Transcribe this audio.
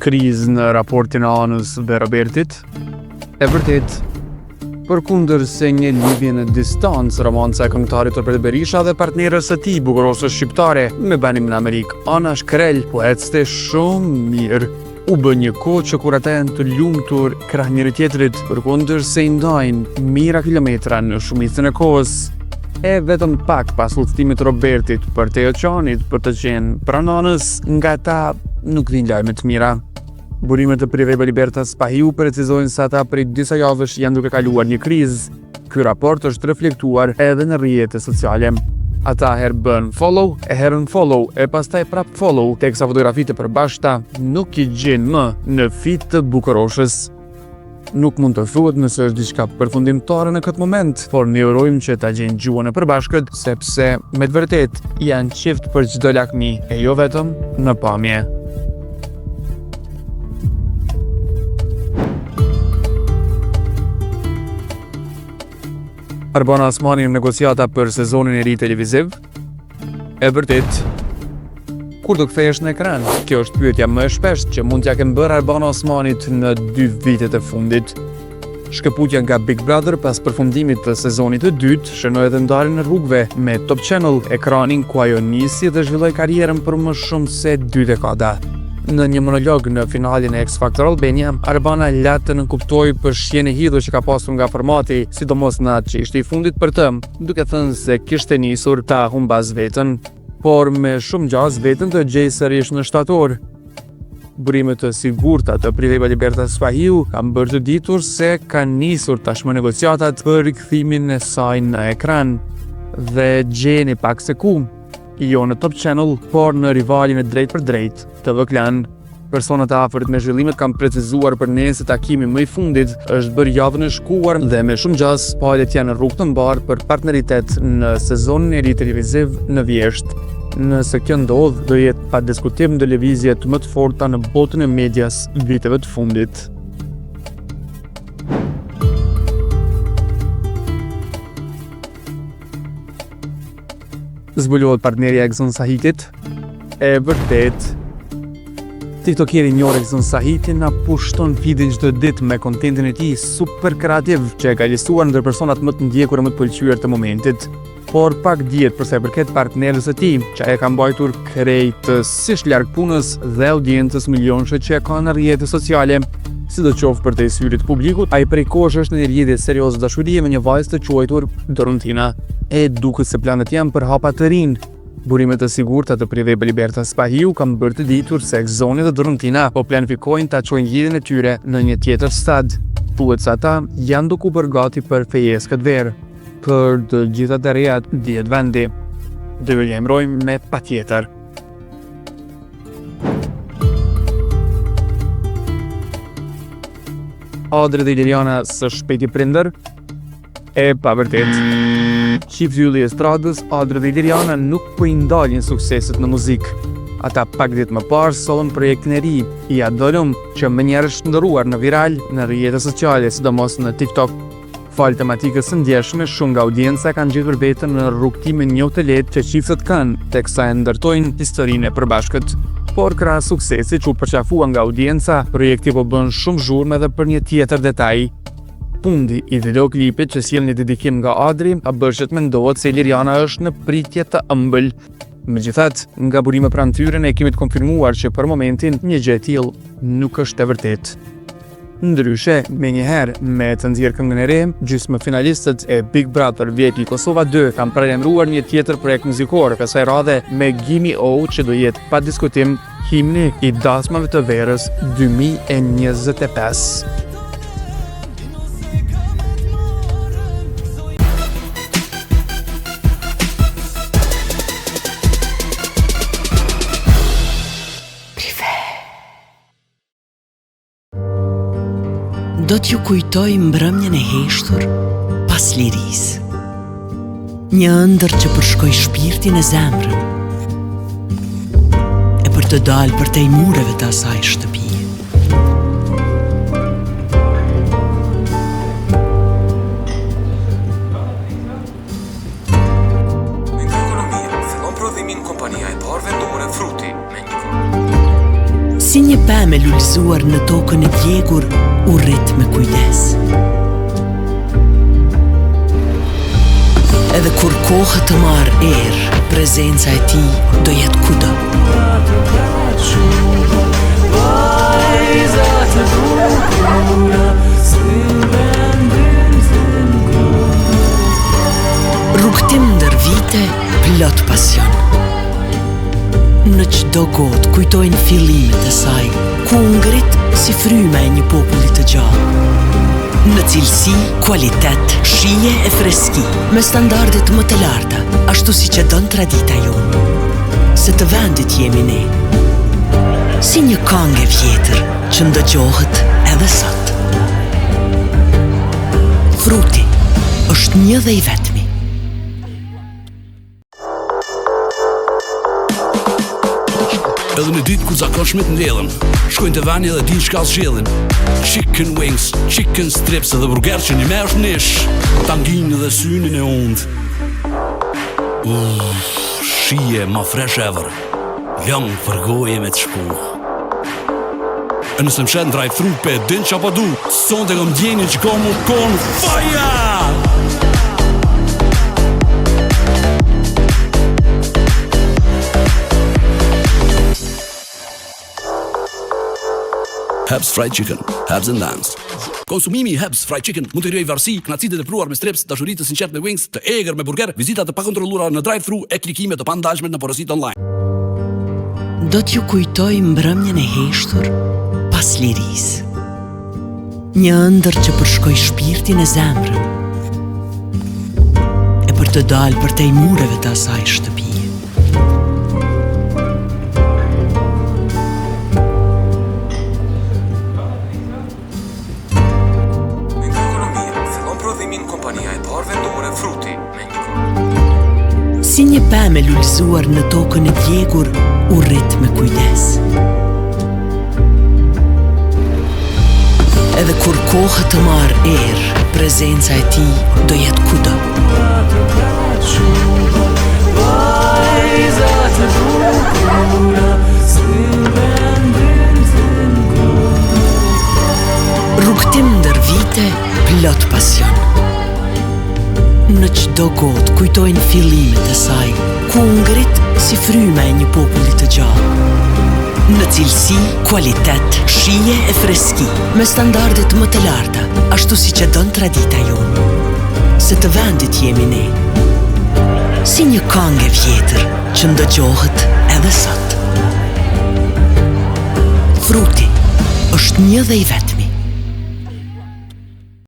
krizë në raportin e Anës dhe Robertit. E vërtet, përkundër se një lidhje në distancë, romanca e këngëtarit Robert Berisha dhe partnerës së tij, bukurosës shqiptare me banim në Amerikë, Ana Shkrel, po ecte shumë mirë. U bë një kohë që kur ata janë të lumtur krah njëri tjetrit, përkundër se i ndajnë mijëra kilometra në shumicën e kohës. E vetëm pak pas udhëtimit të Robertit për te oqeanit për të qenë pranë Anës, nga ata nuk vijnë lajme të mira. Burimet të Privej Beliberta Spahiu precizojnë se ata prej disa javësh janë duke kaluar një krizë. Ky raport është reflektuar edhe në rrjetet sociale. Ata herë bën follow, e herën follow, e pastaj prap follow, teksa fotografitë e përbashkëta nuk I gjen më në feed të bukuroshës. Nuk mund të thuhet nëse është diçka përfundimtare në këtë moment, por ne urojmë që ta gjejnë gjuhën e përbashkët, sepse me të vërtet janë qift për çdo lakmi, e jo vetëm në pamje. Arbana Osmani në negociata për sezonin e ri televiziv. E vërtet, kur do kthehesh në ekran? Kjo është pyetja më e shpeshtë që mund t'ja kenë bërë Arbana Osmanit në 2 vitet e fundit. Shkëputja nga Big Brother pas përfundimit të sezonit të dytë shënoi edhe ndarjen në rrugëve me Top Channel, ekranin ku ajo nisi dhe zhvilloi karrierën për më shumë se 2 dekada. Në një monolog në finalin e X Factor Albania, Arbana la të nënkuptoi për shjen e hidhur që ka pasur nga formati, sidomos në atë që ishte I fundit për të, duke thënë se kishte nisur ta humbas veten, por me shumë gjaz veten të gjej sërish në shtator. Burimet të sigurta të Privej Beliberta Spahiu kanë bërë të ditur se kanë nisur tashmë negociatat për rikthimin e saj në ekran. Dhe gjeni pak se ku. Jo në Top Channel, por në rivalin e drejt për drejt, TV Klan. Personat e afërt me zhvillimet kanë precizuar për ne se takimi më I fundit është bërë javën e shkuar dhe me shumë gjaz palët janë në rrugë të mbarë për partneritet në sezonin e ri televiziv në Vjesht. Nëse kjo ndodh, do jetë pa diskutim në lëvizjet më të forta në botën e medias viteve të fundit. Zbulohet partnerja e Gzon Sahitit. E vërtet, tiktokeri I njohur Gzon Sahiti na pushton feedin çdo ditë me kontentin e tij super kreativ që e ka listuar ndër personat më të ndjekur e më të pëlqyer të momentit. Por pak dihet për sa I përket partnerës së tij, që ai ka mbajtur krejtësisht larg punës dhe audiencës milionëshe që e ka në rrjetet sociale. Sidoqoftë për te syrit publikut, ai prej kohësh është në një lidhje serioze dashurie me një vajzë të quajtur Dorontina. E duket se planet janë për hapa të rinj. Burimet të sigurta të Privej Beliberta Spahiu kanë bërë të ditur se Gzoni dhe Dorontina po planifikojnë ta çojnë lidhjen e tyre në një tjetër stad. Thuhet se ata janë duke u bërë gati për fejes këtë verë. Për të gjitha të rejat dihet vendi. Do ju lajmërojmë me patjetër. Adri dhe Iliriana së shpejti prindër. E pa vërtet. Çifti ylli I estradës, Adri dhe Iliriana nuk po I ndalin sukseset në muzikë. Ata pak ditë më parë sollën projektin e ri I Adolum, që më njerë është ndëruar në viral në rrjetet sociale, sidomos në TikTok. Fal tematikës së ndjeshme, shumë nga audienca kanë gjetur veten në rrugtimin një të lehtë që çiftet kanë, teksa e ndërtojnë historinë e përbashkët. Por krahas suksesit që u përqafua nga audienca, projekti po bën shumë zhurmë edhe për një tjetër detaj. Fundi I videoklipit që sjell një dedikim nga Adri, a bërë që të mendohet se Iliriana është në pritje të ëmbël. Megjithatë, nga burime pranë tyre ne kemi të konfirmuar që për momentin një gjë e tillë nuk është e vërtetë. Ndryshe, menjëherë me të nxjerrë këngën e re, gjysmë finalistët e Big Brother Vjeti Kosova 2 kanë paralajmëruar një tjetër projekt muzikor, kësaj radhe me Gimme O, që do jetë pa diskutim himni I dasmave të verës 2025. Do t'ju kujtoj mbrëmjen e heshtur pas lirisë. Një ëndër që përshkoj shpirtin e zemrën, e për të dalë për te I mureve të asaj shtëpie. Si një pemë e lullëzuar në tokën e djegur, u rrit me kujdes. Edhe kur koha të marrë erë, prezenca e ti do jetë kudo. Rrugtim ndër vite, plot pasion. Në çdo gotë kujtojnë fillimet e saj, ku u ngrit si fryma e një populli të gjallë. Në cilësi, kualitet, shije e freski, me standardet më të larta, ashtu si që don tradita jonë. Se të vendit jemi ne, si një këngë e vjetër që ndëgjohet edhe sot. Fruti është një dhe i vetmi. Edhe në ditë kur zakonshmit ndellën, shkojnë të vani dhe din shkall shjellin. Chicken wings, chicken strips edhe burger që një me është nish, tanginë dhe synin e undë. Shije ma fresh ever, ljong për goje me të shku. E nëse më shenë drive-thru pe din qa pa du, son të kom djeni që kom u konë faja! Hebs Fried Chicken, Hebs and Dance. Konsumimi i Hebs Fried Chicken mund të krijojë varësi, kënaqësi të tepruar me strips, dashuri të sinqertë me wings, të egër me burger, vizita të pakontrolluara në drive-thru e klikime të pandalshme në porositë online. Do t'ju kujtoj mbrëmjen e heshtur pas lirisë. Një ëndër që përshkoj shpirtin e zemrën, e për të dalë përtej mureve të asaj shtëpie. Kompania e parë vendore Fruti me një kohë. Si një pemë e lullëzuar në tokën e djegur, u rrit me kujdes. Edhe kur koha të marrë erë, prezenca e ti do jetë kudo. Rrugtim ndër vite, plot pasion. Në çdo gotë kujtojnë fillimet e saj, ku u ngrit si fryma e një populli të gjallë. Në cilësi, kualitet, shije e freski, me standardet më të larta, ashtu si që don tradita jonë. Se të vendit jemi ne, si një këngë e vjetër që ndëgjohet edhe sot. Fruti është një dhe i vetmi.